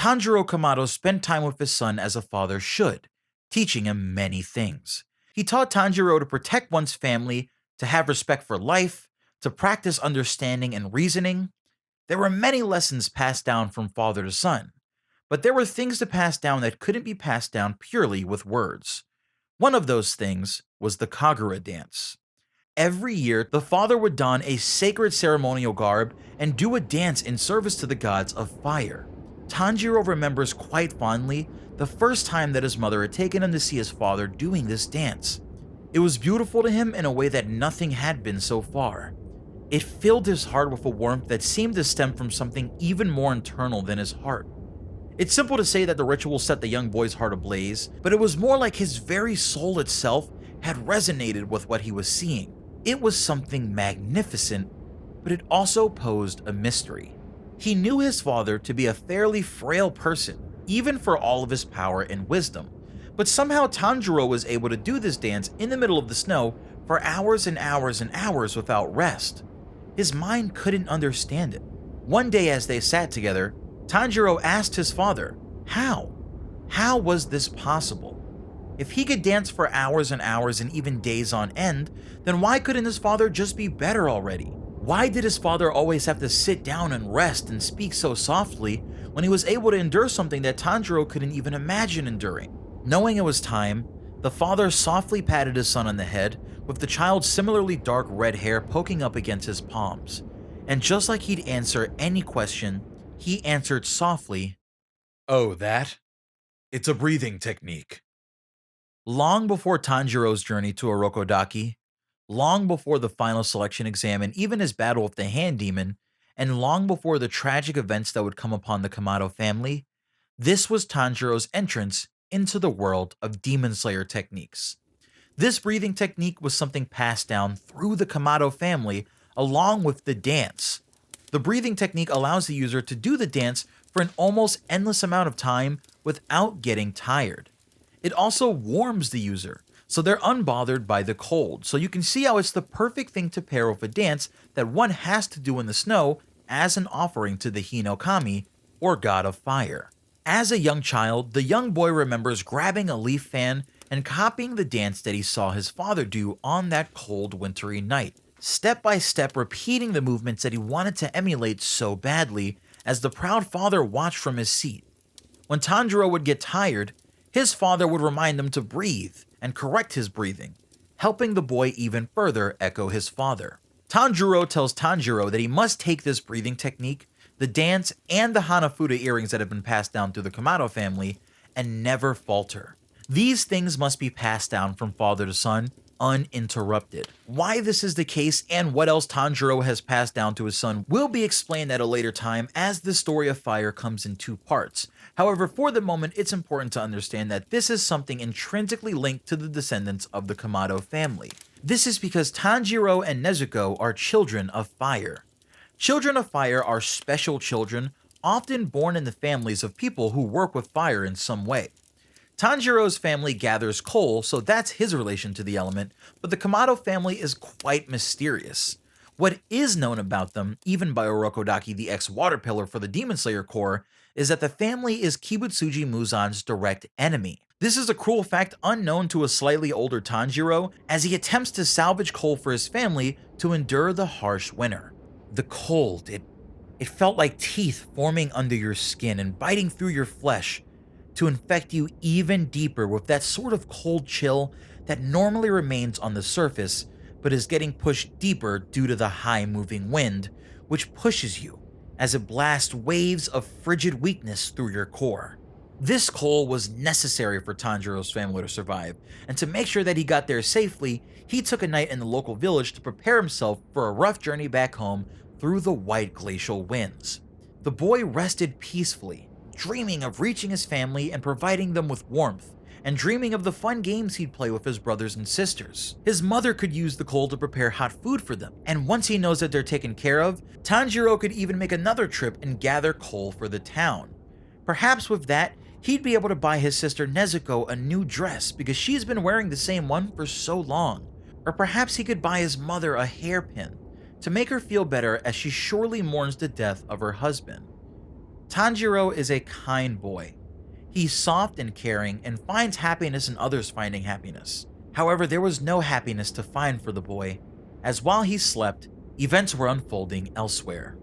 Tanjiro Kamado spent time with his son as a father should, teaching him many things. He taught Tanjiro to protect one's family, to have respect for life, to practice understanding and reasoning. There were many lessons passed down from father to son, but there were things to pass down that couldn't be passed down purely with words. One of those things was the Kagura Dance. Every year, the father would don a sacred ceremonial garb and do a dance in service to the gods of fire. Tanjiro remembers quite fondly the first time that his mother had taken him to see his father doing this dance. It was beautiful to him in a way that nothing had been so far. It filled his heart with a warmth that seemed to stem from something even more internal than his heart. It's simple to say that the ritual set the young boy's heart ablaze, but it was more like his very soul itself had resonated with what he was seeing. It was something magnificent, but it also posed a mystery. He knew his father to be a fairly frail person, even for all of his power and wisdom, but somehow Tanjiro was able to do this dance in the middle of the snow for hours and hours and hours without rest. His mind couldn't understand it. One day as they sat together, Tanjiro asked his father, how? How was this possible? If he could dance for hours and hours and even days on end, then why couldn't his father just be better already? Why did his father always have to sit down and rest and speak so softly when he was able to endure something that Tanjiro couldn't even imagine enduring? Knowing it was time, the father softly patted his son on the head, with the child's similarly dark red hair poking up against his palms. And just like he'd answer any question, he answered softly, "Oh, that? It's a breathing technique." Long before Tanjiro's journey to Orokodaki, long before the final selection exam and even his battle with the hand demon, and long before the tragic events that would come upon the Kamado family, this was Tanjiro's entrance into the world of Demon Slayer techniques. This breathing technique was something passed down through the Kamado family along with the dance. The breathing technique allows the user to do the dance for an almost endless amount of time without getting tired. It also warms the user, so they're unbothered by the cold, so you can see how it's the perfect thing to pair with a dance that one has to do in the snow as an offering to the Hinokami, or god of fire. As a young child, the young boy remembers grabbing a leaf fan and copying the dance that he saw his father do on that cold wintry night, step by step repeating the movements that he wanted to emulate so badly as the proud father watched from his seat. When Tanjiro would get tired, his father would remind him to breathe and correct his breathing, helping the boy even further echo his father. Tanjiro tells Tanjiro that he must take this breathing technique, the dance, and the Hanafuda earrings that have been passed down through the Kamado family, and never falter. These things must be passed down from father to son, uninterrupted. Why this is the case and what else Tanjiro has passed down to his son will be explained at a later time as the story of fire comes in two parts. However, for the moment, it's important to understand that this is something intrinsically linked to the descendants of the Kamado family. This is because Tanjiro and Nezuko are children of fire. Children of fire are special children, often born in the families of people who work with fire in some way. Tanjiro's family gathers coal, so that's his relation to the element, but the Kamado family is quite mysterious. What is known about them, even by Orokodaki, the ex-water pillar for the Demon Slayer Corps, is that the family is Kibutsuji Muzan's direct enemy. This is a cruel fact unknown to a slightly older Tanjiro, as he attempts to salvage coal for his family to endure the harsh winter. The cold, it felt like teeth forming under your skin and biting through your flesh, to infect you even deeper with that sort of cold chill that normally remains on the surface but is getting pushed deeper due to the high moving wind, which pushes you as it blasts waves of frigid weakness through your core. This coal was necessary for Tanjiro's family to survive, and to make sure that he got there safely, he took a night in the local village to prepare himself for a rough journey back home through the white glacial winds. The boy rested peacefully, dreaming of reaching his family and providing them with warmth, and dreaming of the fun games he'd play with his brothers and sisters. His mother could use the coal to prepare hot food for them, and once he knows that they're taken care of, Tanjiro could even make another trip and gather coal for the town. Perhaps with that, he'd be able to buy his sister Nezuko a new dress because she's been wearing the same one for so long. Or perhaps he could buy his mother a hairpin to make her feel better as she surely mourns the death of her husband. Tanjiro is a kind boy. He's soft and caring and finds happiness in others finding happiness. However, there was no happiness to find for the boy, as while he slept, events were unfolding elsewhere.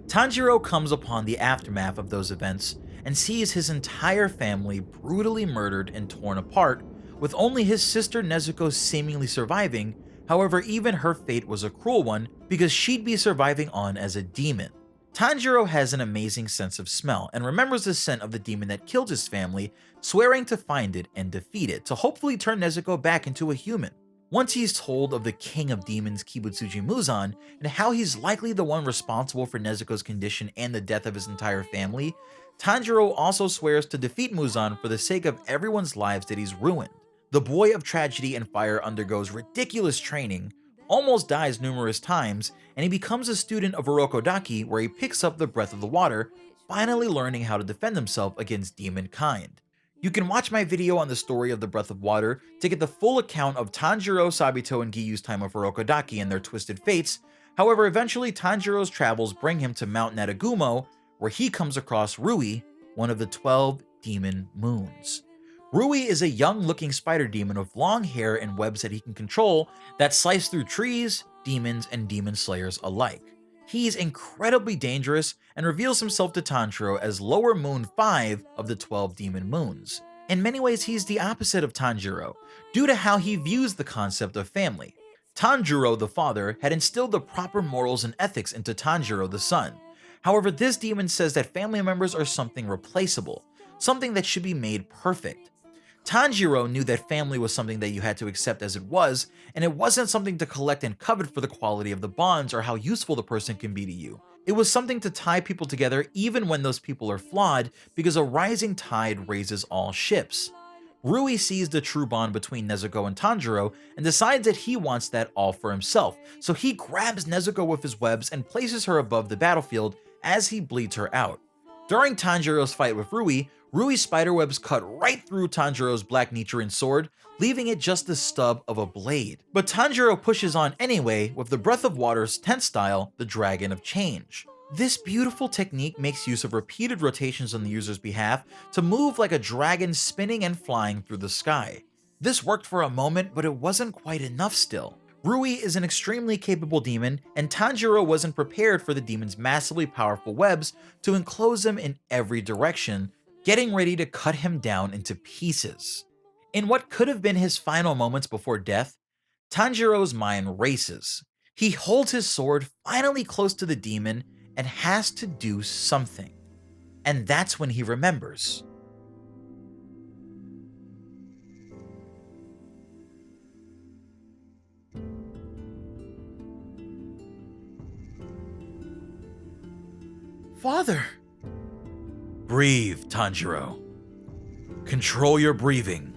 Tanjiro comes upon the aftermath of those events and sees his entire family brutally murdered and torn apart, with only his sister Nezuko seemingly surviving. However, even her fate was a cruel one because she'd be surviving on as a demon. Tanjiro has an amazing sense of smell and remembers the scent of the demon that killed his family, swearing to find it and defeat it to hopefully turn Nezuko back into a human. Once he's told of the king of demons Kibutsuji Muzan and how he's likely the one responsible for Nezuko's condition and the death of his entire family, Tanjiro also swears to defeat Muzan for the sake of everyone's lives that he's ruined. The boy of tragedy and fire undergoes ridiculous training, almost dies numerous times, and he becomes a student of Urokodaki where he picks up the breath of the water, finally learning how to defend himself against demon kind. You can watch my video on the story of the Breath of Water to get the full account of Tanjiro, Sabito, and Giyu's time of Urokodaki and their twisted fates. However, eventually Tanjiro's travels bring him to Mount Nadagumo, where he comes across Rui, one of the 12 demon moons. Rui is a young-looking spider demon with long hair and webs that he can control that slice through trees, demons, and demon slayers alike. He's incredibly dangerous and reveals himself to Tanjiro as Lower Moon 5 of the 12 demon moons. In many ways, he's the opposite of Tanjiro, due to how he views the concept of family. Tanjiro, the father, had instilled the proper morals and ethics into Tanjiro, the son. However, this demon says that family members are something replaceable, something that should be made perfect. Tanjiro knew that family was something that you had to accept as it was, and it wasn't something to collect and covet for the quality of the bonds or how useful the person can be to you. It was something to tie people together even when those people are flawed, because a rising tide raises all ships. Rui sees the true bond between Nezuko and Tanjiro and decides that he wants that all for himself, so he grabs Nezuko with his webs and places her above the battlefield as he bleeds her out. During Tanjiro's fight with Rui, Rui's spiderwebs cut right through Tanjiro's black Nichiren sword, leaving it just the stub of a blade. But Tanjiro pushes on anyway with the Breath of Water's 10th style, the Dragon of Change. This beautiful technique makes use of repeated rotations on the user's behalf to move like a dragon spinning and flying through the sky. This worked for a moment, but it wasn't quite enough still. Rui is an extremely capable demon, and Tanjiro wasn't prepared for the demon's massively powerful webs to enclose him in every direction, getting ready to cut him down into pieces. In what could have been his final moments before death, Tanjiro's mind races. He holds his sword finally close to the demon and has to do something. And that's when he remembers. Father! Breathe, Tanjiro. Control your breathing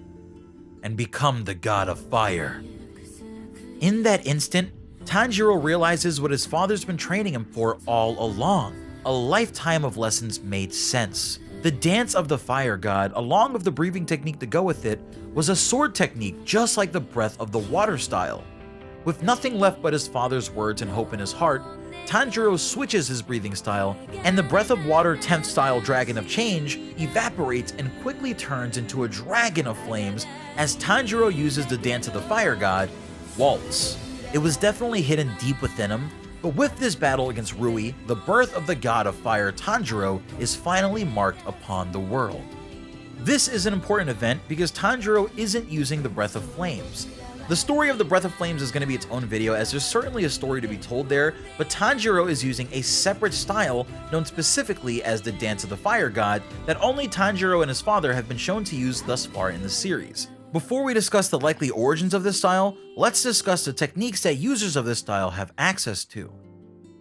and become the god of fire. In that instant, Tanjiro realizes what his father's been training him for all along. A lifetime of lessons made sense. The dance of the fire god, along with the breathing technique to go with it, was a sword technique just like the breath of the water style. With nothing left but his father's words and hope in his heart, Tanjiro switches his breathing style, and the Breath of Water 10th style Dragon of Change evaporates and quickly turns into a dragon of flames as Tanjiro uses the dance of the fire god, Waltz. It was definitely hidden deep within him, but with this battle against Rui, the birth of the god of fire Tanjiro is finally marked upon the world. This is an important event because Tanjiro isn't using the Breath of Flames. The story of the Breath of Flames is going to be its own video, as there's certainly a story to be told there, but Tanjiro is using a separate style known specifically as the Dance of the Fire God that only Tanjiro and his father have been shown to use thus far in the series. Before we discuss the likely origins of this style, let's discuss the techniques that users of this style have access to.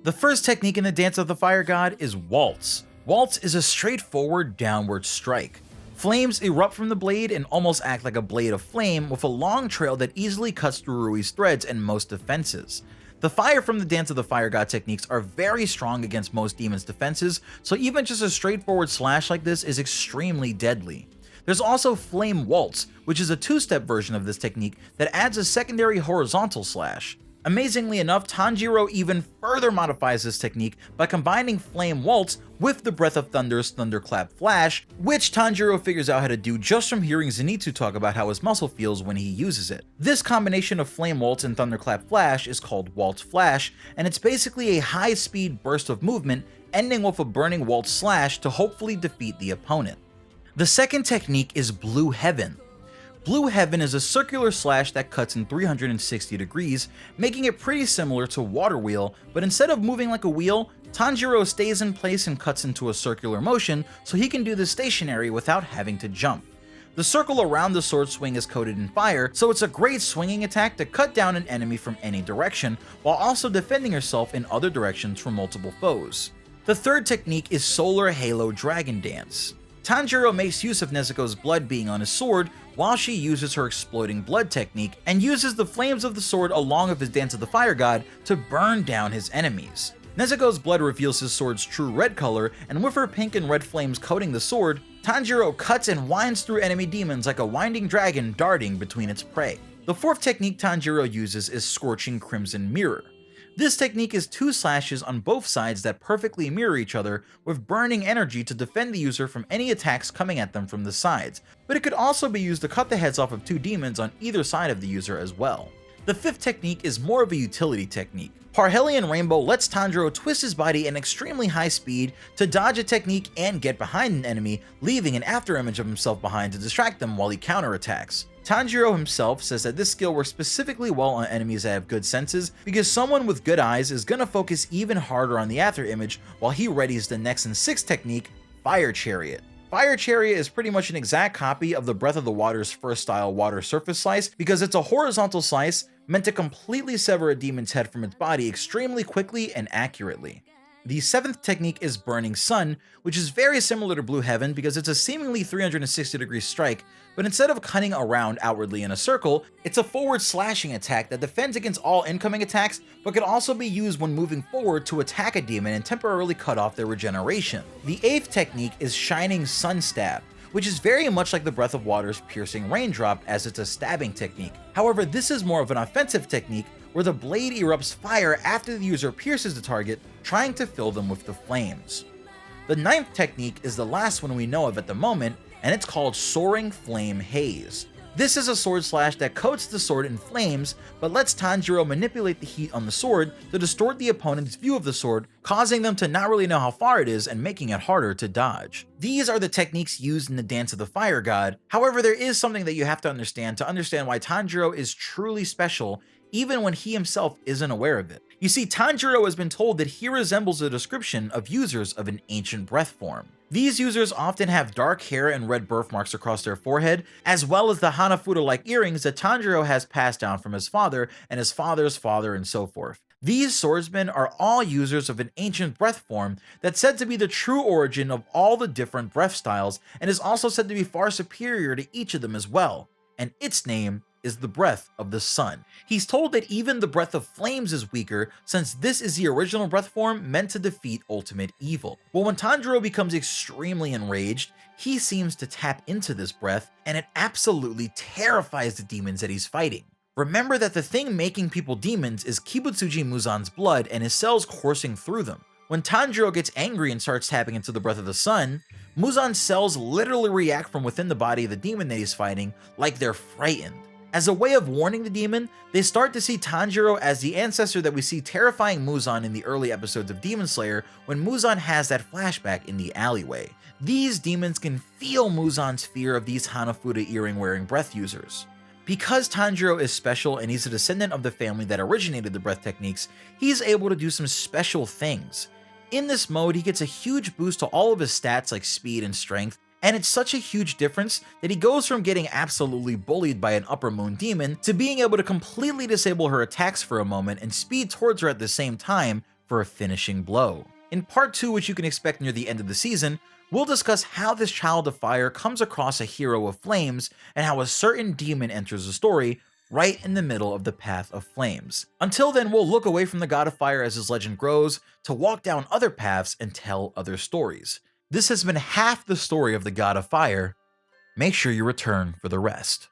The first technique in the Dance of the Fire God is Waltz. Waltz is a straightforward downward strike. Flames erupt from the blade and almost act like a blade of flame with a long trail that easily cuts through Rui's threads and most defenses. The fire from the Dance of the Fire God techniques are very strong against most demons' defenses, so even just a straightforward slash like this is extremely deadly. There's also Flame Waltz, which is a two-step version of this technique that adds a secondary horizontal slash. Amazingly enough, Tanjiro even further modifies this technique by combining Flame Waltz with the Breath of Thunder's Thunderclap Flash, which Tanjiro figures out how to do just from hearing Zenitsu talk about how his muscle feels when he uses it. This combination of Flame Waltz and Thunderclap Flash is called Waltz Flash, and it's basically a high-speed burst of movement ending with a burning Waltz Slash to hopefully defeat the opponent. The second technique is Blue Heaven. Blue Heaven is a circular slash that cuts in 360 degrees, making it pretty similar to Water Wheel, but instead of moving like a wheel, Tanjiro stays in place and cuts into a circular motion so he can do this stationary without having to jump. The circle around the sword swing is coated in fire, so it's a great swinging attack to cut down an enemy from any direction, while also defending yourself in other directions from multiple foes. The third technique is Solar Halo Dragon Dance. Tanjiro makes use of Nezuko's blood being on his sword while she uses her exploding blood technique and uses the flames of the sword along with his Dance of the Fire God to burn down his enemies. Nezuko's blood reveals his sword's true red color, and with her pink and red flames coating the sword, Tanjiro cuts and winds through enemy demons like a winding dragon darting between its prey. The fourth technique Tanjiro uses is Scorching Crimson Mirror. This technique is two slashes on both sides that perfectly mirror each other with burning energy to defend the user from any attacks coming at them from the sides, but it could also be used to cut the heads off of two demons on either side of the user as well. The fifth technique is more of a utility technique. Parhelion Rainbow lets Tanjiro twist his body at extremely high speed to dodge a technique and get behind an enemy, leaving an afterimage of himself behind to distract them while he counterattacks. Tanjiro himself says that this skill works specifically well on enemies that have good senses, because someone with good eyes is going to focus even harder on the afterimage while he readies the next and sixth technique, Fire Chariot. Fire Chariot is pretty much an exact copy of the Breath of the Water's first style water surface slice, because it's a horizontal slice meant to completely sever a demon's head from its body extremely quickly and accurately. The seventh technique is Burning Sun, which is very similar to Blue Heaven because it's a seemingly 360-degree strike, but instead of cutting around outwardly in a circle, it's a forward slashing attack that defends against all incoming attacks, but can also be used when moving forward to attack a demon and temporarily cut off their regeneration. The eighth technique is Shining Sun Stab, which is very much like the Breath of Water's Piercing Raindrop as it's a stabbing technique. However, this is more of an offensive technique where the blade erupts fire after the user pierces the target, trying to fill them with the flames. The ninth technique is the last one we know of at the moment, and it's called Soaring Flame Haze. This is a sword slash that coats the sword in flames, but lets Tanjiro manipulate the heat on the sword to distort the opponent's view of the sword, causing them to not really know how far it is and making it harder to dodge. These are the techniques used in the Dance of the Fire God. However, there is something that you have to understand why Tanjiro is truly special, even when he himself isn't aware of it. You see, Tanjiro has been told that he resembles a description of users of an ancient breath form. These users often have dark hair and red birthmarks across their forehead, as well as the Hanafuda-like earrings that Tanjiro has passed down from his father and his father's father and so forth. These swordsmen are all users of an ancient breath form that's said to be the true origin of all the different breath styles, and is also said to be far superior to each of them as well, and its name is the Breath of the Sun. He's told that even the Breath of Flames is weaker, since this is the original breath form meant to defeat ultimate evil. But when Tanjiro becomes extremely enraged, he seems to tap into this breath, and it absolutely terrifies the demons that he's fighting. Remember that the thing making people demons is Kibutsuji Muzan's blood and his cells coursing through them. When Tanjiro gets angry and starts tapping into the Breath of the Sun, Muzan's cells literally react from within the body of the demon that he's fighting like they're frightened. As a way of warning the demon, they start to see Tanjiro as the ancestor that we see terrifying Muzan in the early episodes of Demon Slayer when Muzan has that flashback in the alleyway. These demons can feel Muzan's fear of these Hanafuda earring-wearing breath users. Because Tanjiro is special and he's a descendant of the family that originated the breath techniques, he's able to do some special things. In this mode, he gets a huge boost to all of his stats like speed and strength, and it's such a huge difference that he goes from getting absolutely bullied by an Upper Moon demon to being able to completely disable her attacks for a moment and speed towards her at the same time for a finishing blow. In part 2, which you can expect near the end of the season, we'll discuss how this Child of Fire comes across a hero of flames and how a certain demon enters the story right in the middle of the Path of Flames. Until then, we'll look away from the God of Fire as his legend grows to walk down other paths and tell other stories. This has been half the story of the God of Fire. Make sure you return for the rest.